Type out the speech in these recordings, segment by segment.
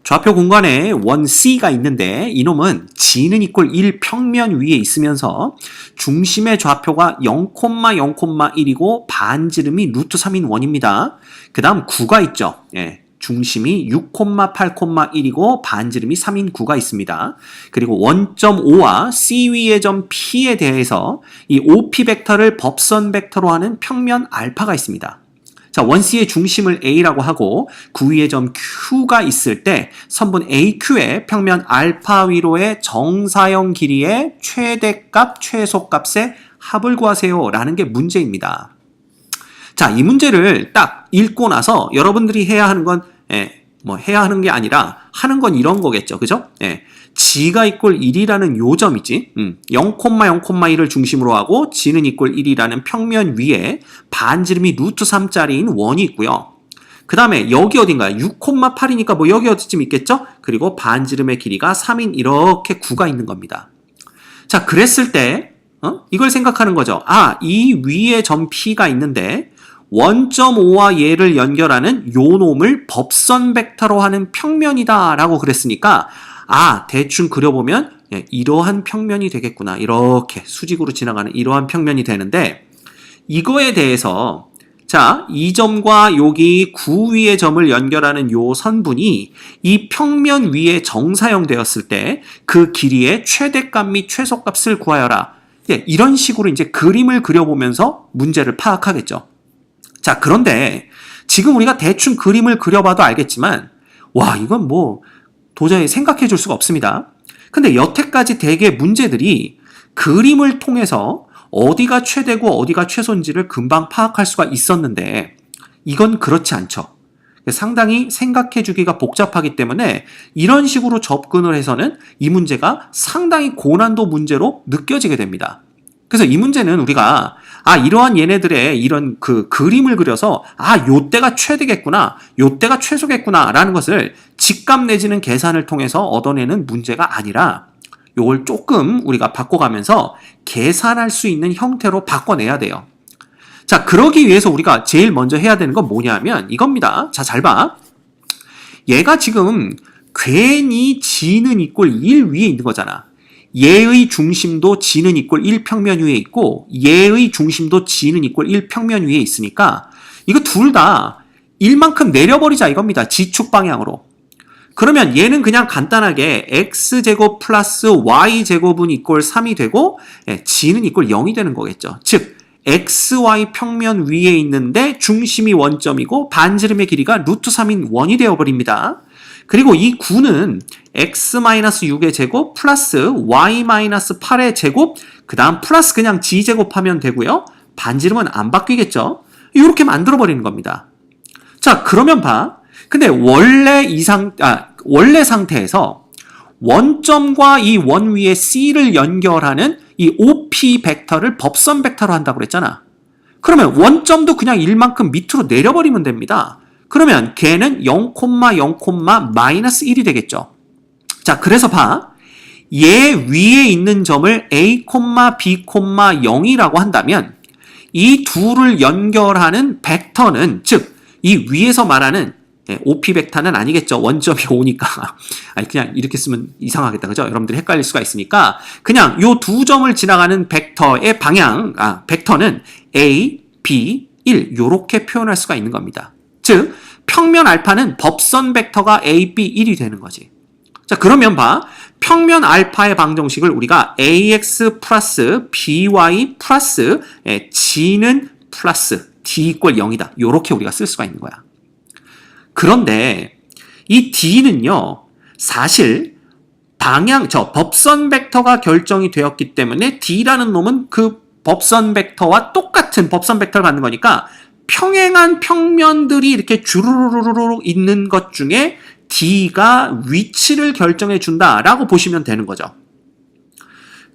좌표 공간에 원 C가 있는데 이놈은 G는 이꼴 1 평면 위에 있으면서 중심의 좌표가 0,0,1이고 반지름이 루트 3인 원입니다. 그 다음 9가 있죠. 중심이 6,8,1이고 반지름이 3인 9가 있습니다. 그리고 원점 O와 C 위의 점 P에 대해서 이 OP 벡터를 법선 벡터로 하는 평면 알파가 있습니다. 자, 원C의 중심을 A라고 하고 9 위의 점 Q가 있을 때 선분 AQ의 평면 알파 위로의 정사형 길이의 최대값, 최소값의 합을 구하세요 라는 게 문제입니다. 자, 이 문제를 딱 읽고 나서 여러분들이 해야 하는 건 해야 하는 게 아니라 하는 건 이런 거겠죠. 그죠? G가 이꼴 1이라는 요 점이지. 0,0,1을 중심으로 하고 G는 이꼴 1이라는 평면 위에 반지름이 루트 3짜리인 원이 있고요. 그 다음에 여기 어딘가요? 6,8이니까 뭐 여기 어디쯤 있겠죠? 그리고 반지름의 길이가 3인 이렇게 9가 있는 겁니다. 자, 그랬을 때 이걸 생각하는 거죠. 아, 이 위에 점 P가 있는데 원점 O와 얘를 연결하는 요 놈을 법선 벡터로 하는 평면이다 라고 그랬으니까 아, 대충 그려보면 이러한 평면이 되겠구나. 이렇게 수직으로 지나가는 이러한 평면이 되는데 이거에 대해서 자, 이 점과 여기 9 위의 점을 연결하는 요 선분이 이 평면 위에 정사형 되었을 때 그 길이의 최대값 및 최소값을 구하여라. 이런 식으로 이제 그림을 그려보면서 문제를 파악하겠죠. 자, 그런데 지금 우리가 대충 그림을 그려봐도 알겠지만 와, 이건 뭐 도저히 생각해 줄 수가 없습니다. 근데 여태까지 대개 문제들이 그림을 통해서 어디가 최대고 어디가 최소인지를 금방 파악할 수가 있었는데 이건 그렇지 않죠. 상당히 생각해 주기가 복잡하기 때문에 이런 식으로 접근을 해서는 이 문제가 상당히 고난도 문제로 느껴지게 됩니다. 그래서 이 문제는 우리가 이러한 얘네들의 이런 그 그림을 그려서 요때가 최대겠구나, 요때가 최소겠구나 라는 것을 직감 내지는 계산을 통해서 얻어내는 문제가 아니라 요걸 조금 우리가 바꿔가면서 계산할 수 있는 형태로 바꿔내야 돼요. 자, 그러기 위해서 우리가 제일 먼저 해야 되는 건 뭐냐면 이겁니다. 자, 잘 봐. 얘가 지금 괜히 G는 이꼴 1 위에 있는 거잖아. 얘의 중심도 G는 이꼴 1 평면 위에 있고 얘의 중심도 G는 이꼴 1 평면 위에 있으니까 이거 둘 다 1만큼 내려버리자 이겁니다. G축 방향으로. 그러면 얘는 그냥 간단하게 X제곱 플러스 Y제곱은 이꼴 3이 되고 G는 이꼴 0이 되는 거겠죠. 즉 XY 평면 위에 있는데 중심이 원점이고 반지름의 길이가 루트 3인 원이 되어버립니다. 그리고 이 9는 x-6의 제곱 플러스 y-8의 제곱 그 다음 플러스 그냥 g제곱하면 되고요. 반지름은 안 바뀌겠죠. 이렇게 만들어버리는 겁니다. 자, 그러면 봐. 근데 원래 상태에서 원점과 이 원 위에 C를 연결하는 이 OP 벡터를 법선 벡터로 한다고 그랬잖아. 그러면 원점도 그냥 1만큼 밑으로 내려버리면 됩니다. 그러면 걔는 0,0,-1이 되겠죠. 자, 그래서 봐. 얘 위에 있는 점을 A, B, 0이라고 한다면 이 둘을 연결하는 벡터는 즉 이 위에서 말하는 OP 벡터는 아니겠죠. 원점이 5니까. 그냥 이렇게 쓰면 이상하겠다. 그죠? 여러분들이 헷갈릴 수가 있으니까 그냥 요 두 점을 지나가는 벡터의 방향, 벡터는 A, B, 1 요렇게 표현할 수가 있는 겁니다. 즉 평면 알파는 법선 벡터가 A, B, 1이 되는 거지. 자, 그러면 봐. 평면 알파의 방정식을 우리가 AX 플러스 BY 플러스 G는 플러스 D 이꼴 0이다. 요렇게 우리가 쓸 수가 있는 거야. 그런데 이 D는요. 사실 법선 벡터가 결정이 되었기 때문에 D라는 놈은 그 법선 벡터와 똑같은 법선 벡터를 갖는 거니까 평행한 평면들이 이렇게 주르르르르 있는 것 중에 D가 위치를 결정해 준다라고 보시면 되는 거죠.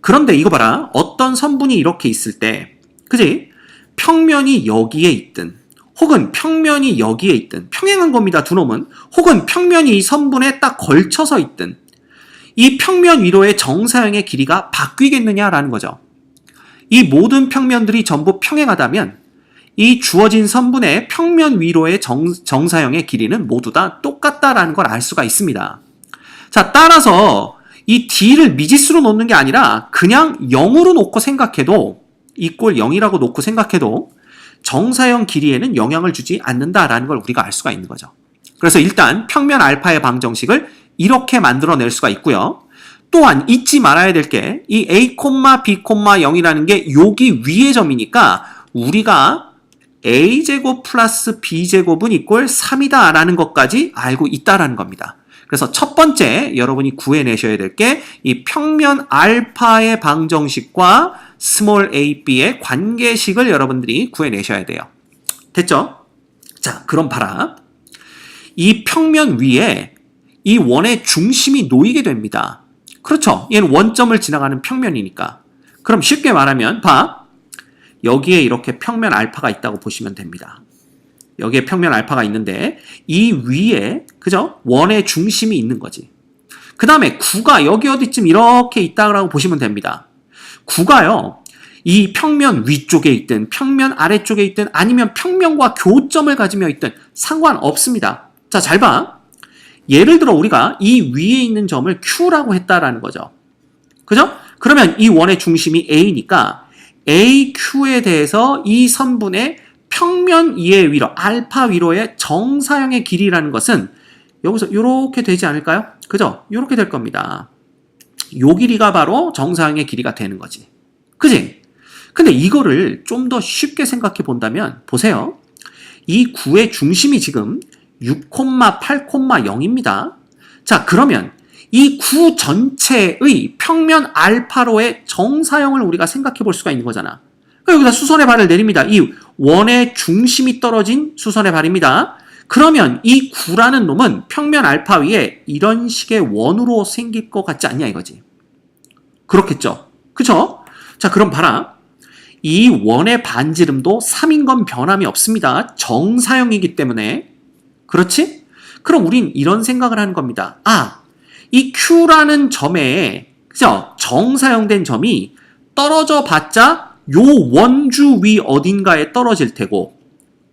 그런데 이거 봐라. 어떤 선분이 이렇게 있을 때, 그지? 평면이 여기에 있든, 혹은 평면이 여기에 있든, 평행한 겁니다, 두 놈은. 혹은 평면이 이 선분에 딱 걸쳐서 있든, 이 평면 위로의 정사형의 길이가 바뀌겠느냐라는 거죠. 이 모든 평면들이 전부 평행하다면, 이 주어진 선분의 평면 위로의 정사형의 길이는 모두 다 똑같다라는 걸 알 수가 있습니다. 자, 따라서 이 D를 미지수로 놓는 게 아니라 그냥 0으로 놓고 생각해도 이꼴 0이라고 놓고 생각해도 정사형 길이에는 영향을 주지 않는다라는 걸 우리가 알 수가 있는 거죠. 그래서 일단 평면 알파의 방정식을 이렇게 만들어낼 수가 있고요. 또한 잊지 말아야 될 게 이 A, B, 0이라는 게 여기 위의 점이니까 우리가 A제곱 플러스 B제곱은 이꼴 3이다 라는 것까지 알고 있다라는 겁니다. 그래서 첫 번째 여러분이 구해내셔야 될 게 이 평면 알파의 방정식과 스몰 a, b의 관계식을 여러분들이 구해내셔야 돼요. 됐죠? 자, 그럼 봐라. 이 평면 위에 이 원의 중심이 놓이게 됩니다. 그렇죠? 얘는 원점을 지나가는 평면이니까. 그럼 쉽게 말하면 봐. 여기에 이렇게 평면 알파가 있다고 보시면 됩니다. 여기에 평면 알파가 있는데 이 위에 그죠? 원의 중심이 있는 거지. 그 다음에 구가 여기 어디쯤 이렇게 있다고 보시면 됩니다. 구가요. 이 평면 위쪽에 있든 평면 아래쪽에 있든 아니면 평면과 교점을 가지며 있든 상관없습니다. 자, 잘 봐. 예를 들어 우리가 이 위에 있는 점을 Q라고 했다라는 거죠. 그죠? 그러면 이 원의 중심이 A니까 AQ에 대해서 이 선분의 평면 이의 위로, 알파 위로의 정사형의 길이라는 것은 여기서 이렇게 되지 않을까요? 그죠? 이렇게 될 겁니다. 요 길이가 바로 정사형의 길이가 되는 거지. 그지? 근데 이거를 좀 더 쉽게 생각해 본다면 보세요. 이 구의 중심이 지금 6,8,0입니다. 자, 그러면 이 구 전체의 평면 알파로의 정사형을 우리가 생각해 볼 수가 있는 거잖아. 그러니까 여기다 수선의 발을 내립니다. 이 원의 중심이 떨어진 수선의 발입니다. 그러면 이 구라는 놈은 평면 알파 위에 이런 식의 원으로 생길 것 같지 않냐 이거지. 그렇겠죠? 그쵸? 자, 그럼 봐라. 이 원의 반지름도 3인 건 변함이 없습니다. 정사형이기 때문에. 그렇지? 그럼 우린 이런 생각을 하는 겁니다. 아, 이 Q라는 점에 그죠? 정사형된 점이 떨어져 봤자 요 원주 위 어딘가에 떨어질 테고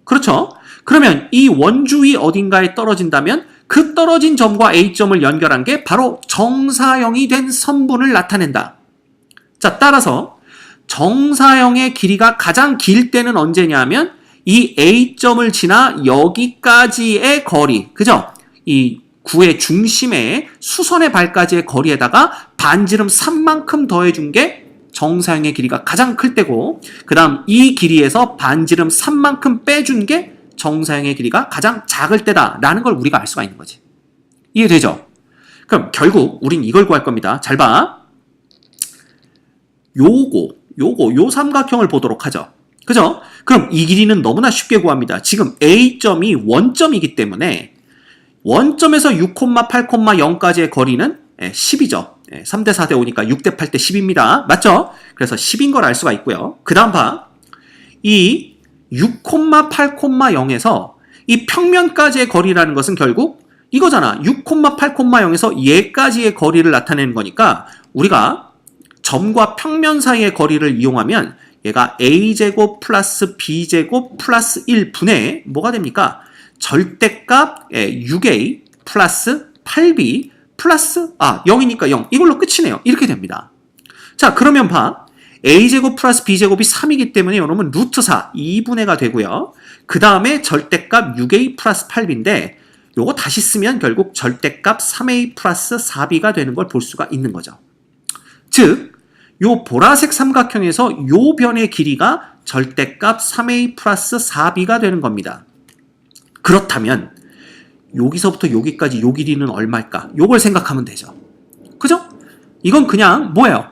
그렇죠? 그러면 이 원주 위 어딘가에 떨어진다면 그 떨어진 점과 A점을 연결한 게 바로 정사형이 된 선분을 나타낸다. 자, 따라서 정사형의 길이가 가장 길 때는 언제냐 하면 이 A점을 지나 여기까지의 거리, 그죠? 이 구의 중심에 수선의 발까지의 거리에다가 반지름 3만큼 더해준 게 정사형의 길이가 가장 클 때고 그 다음 이 길이에서 반지름 3만큼 빼준 게 정사형의 길이가 가장 작을 때다라는 걸 우리가 알 수가 있는 거지. 이해되죠? 그럼 결국 우린 이걸 구할 겁니다. 잘 봐. 요 삼각형을 보도록 하죠. 그죠? 그럼 이 길이는 너무나 쉽게 구합니다. 지금 A점이 원점이기 때문에 원점에서 6,8,0까지의 거리는 10이죠. 3대 4대 5니까 6대 8대 10입니다. 맞죠? 그래서 10인 걸 알 수가 있고요. 그 다음 봐. 이 6,8,0에서 이 평면까지의 거리라는 것은 결국 이거잖아. 6,8,0에서 얘까지의 거리를 나타내는 거니까 우리가 점과 평면 사이의 거리를 이용하면 얘가 A제곱 플러스 B제곱 플러스 1분의 뭐가 됩니까? 절대값 6A 플러스 8B 플러스 0이니까 0. 이걸로 끝이네요. 이렇게 됩니다. 자, 그러면 봐. A제곱 플러스 B제곱이 3이기 때문에 이놈은 루트 4, 2분의가 되고요. 그 다음에 절대값 6A 플러스 8B인데 요거 다시 쓰면 결국 절대값 3A 플러스 4B가 되는 걸 볼 수가 있는 거죠. 즉, 요 보라색 삼각형에서 요 변의 길이가 절대값 3A 플러스 4B가 되는 겁니다. 그렇다면 여기서부터 여기까지 요 길이는 얼마일까? 요걸 생각하면 되죠. 그죠? 이건 그냥 뭐예요?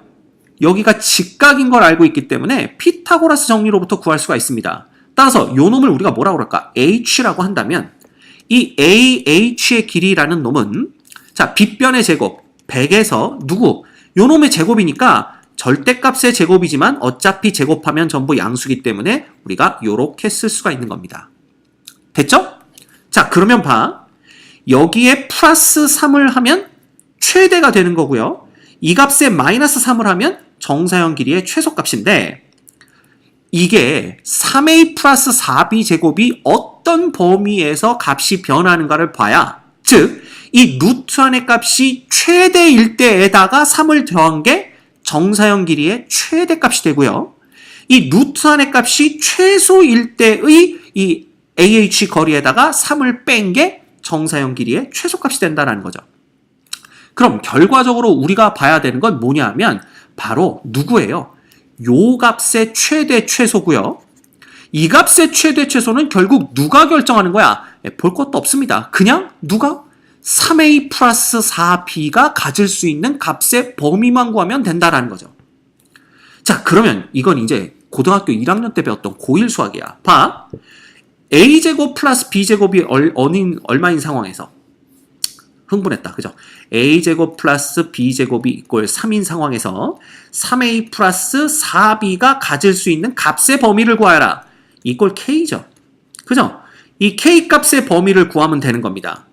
여기가 직각인 걸 알고 있기 때문에 피타고라스 정리로부터 구할 수가 있습니다. 따라서 요 놈을 우리가 뭐라고 그럴까? H라고 한다면 이 AH의 길이라는 놈은 자, 빗변의 제곱 100에서 누구? 요 놈의 제곱이니까 절대값의 제곱이지만 어차피 제곱하면 전부 양수기 때문에 우리가 요렇게 쓸 수가 있는 겁니다. 됐죠? 자, 그러면 봐. 여기에 플러스 3을 하면 최대가 되는 거고요. 이 값에 마이너스 3을 하면 정사형 길이의 최소값인데 이게 3a 플러스 4b 제곱이 어떤 범위에서 값이 변하는가를 봐야, 즉 이 루트 안의 값이 최대일 때에다가 3을 더한 게 정사형 길이의 최대값이 되고요. 이 루트 안의 값이 최소일 때의 이 AH 거리에다가 3을 뺀 게 정사형 길이의 최소값이 된다는 거죠. 그럼 결과적으로 우리가 봐야 되는 건 뭐냐 하면 바로 누구예요? 요 값의 최대 최소고요. 이 값의 최대 최소는 결국 누가 결정하는 거야? 볼 것도 없습니다. 그냥 누가? 3a 플러스 4b가 가질 수 있는 값의 범위만 구하면 된다라는 거죠. 자, 그러면 이건 이제 고등학교 1학년 때 배웠던 고1 수학이야. 봐. a제곱 플러스 b제곱이 얼마인 상황에서 흥분했다. 그죠? a제곱 플러스 b제곱이 이꼴 3인 상황에서 3a 플러스 4b가 가질 수 있는 값의 범위를 구하여라. 이꼴 k죠. 그죠? 이 k 값의 범위를 구하면 되는 겁니다.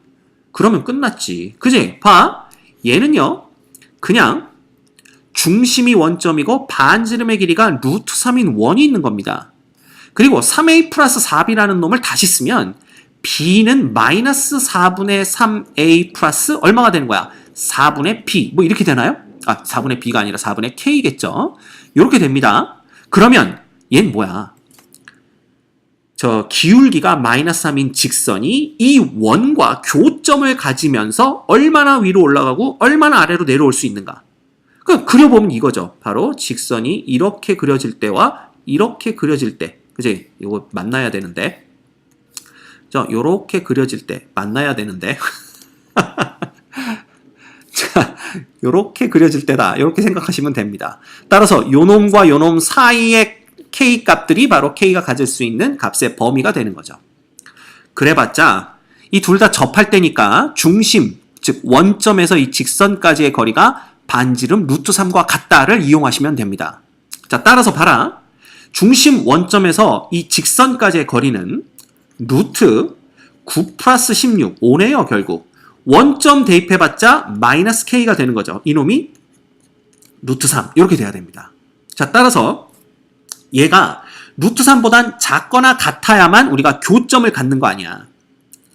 그러면 끝났지. 그지? 봐. 얘는요. 그냥 중심이 원점이고 반지름의 길이가 루트 3인 원이 있는 겁니다. 그리고 3a 플러스 4b라는 놈을 다시 쓰면 b는 마이너스 4분의 3a 플러스 얼마가 되는 거야? 4분의 b. 뭐 이렇게 되나요? 4분의 b가 아니라 4분의 k겠죠. 이렇게 됩니다. 그러면 얘는 뭐야? 저 기울기가 마이너스 3인 직선이 이 원과 교점을 가지면서 얼마나 위로 올라가고 얼마나 아래로 내려올 수 있는가. 그려보면 이거죠. 바로 직선이 이렇게 그려질 때와 이렇게 그려질 때. 그지? 이거 만나야 되는데. 요렇게 그려질 때 만나야 되는데. 자, 요렇게 그려질 때다. 요렇게 생각하시면 됩니다. 따라서 요놈과 요놈 사이의 k 값들이 바로 k가 가질 수 있는 값의 범위가 되는 거죠. 그래봤자 이 둘 다 접할 때니까 중심, 즉 원점에서 이 직선까지의 거리가 반지름 루트 3과 같다를 이용하시면 됩니다. 자, 따라서 봐라. 중심 원점에서 이 직선까지의 거리는 루트 9 플러스 16, 5네요 결국. 원점 대입해봤자 마이너스 k가 되는 거죠. 이놈이 루트 3 이렇게 돼야 됩니다. 자, 따라서 얘가 루트 3보단 작거나 같아야만 우리가 교점을 갖는 거 아니야.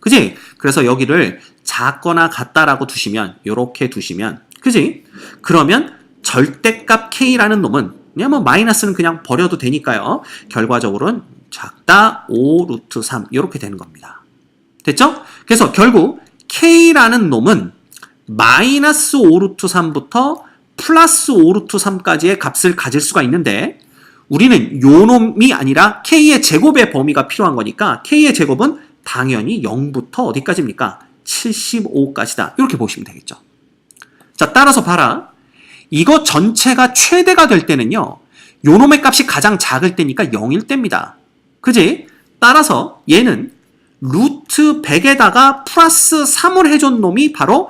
그지? 그래서 여기를 작거나 같다라고 두시면, 요렇게 두시면, 그지? 그러면 절대값 k라는 놈은 그냥 뭐 마이너스는 그냥 버려도 되니까요. 결과적으로는 작다 5 루트 3 이렇게 되는 겁니다. 됐죠? 그래서 결국 k라는 놈은 마이너스 5 루트 3부터 플러스 5 루트 3까지의 값을 가질 수가 있는데 우리는 요 놈이 아니라 k의 제곱의 범위가 필요한 거니까 k의 제곱은 당연히 0부터 어디까지입니까? 75까지다. 이렇게 보시면 되겠죠. 자, 따라서 봐라. 이거 전체가 최대가 될 때는요. 요 놈의 값이 가장 작을 때니까 0일 때입니다. 그지? 따라서 얘는 루트 100에다가 플러스 3을 해준 놈이 바로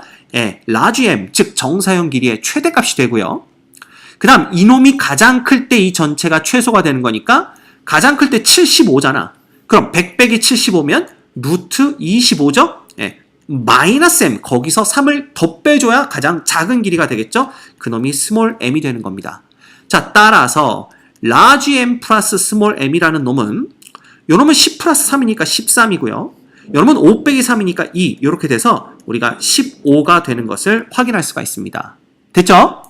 라지 m, 즉 정사형 길이의 최대값이 되고요. 그 다음 이놈이 가장 클 때 이 전체가 최소가 되는 거니까 가장 클 때 75잖아. 그럼 100 빼기 75면 루트 25죠? 마이너스 m, 거기서 3을 더 빼줘야 가장 작은 길이가 되겠죠? 그놈이 스몰 m이 되는 겁니다. 자, 따라서 라지 m 플러스 스몰 m이라는 놈은 요놈은 10 플러스 3이니까 13이고요. 요놈은 5 빼기 3이니까 2 이렇게 돼서 우리가 15가 되는 것을 확인할 수가 있습니다. 됐죠?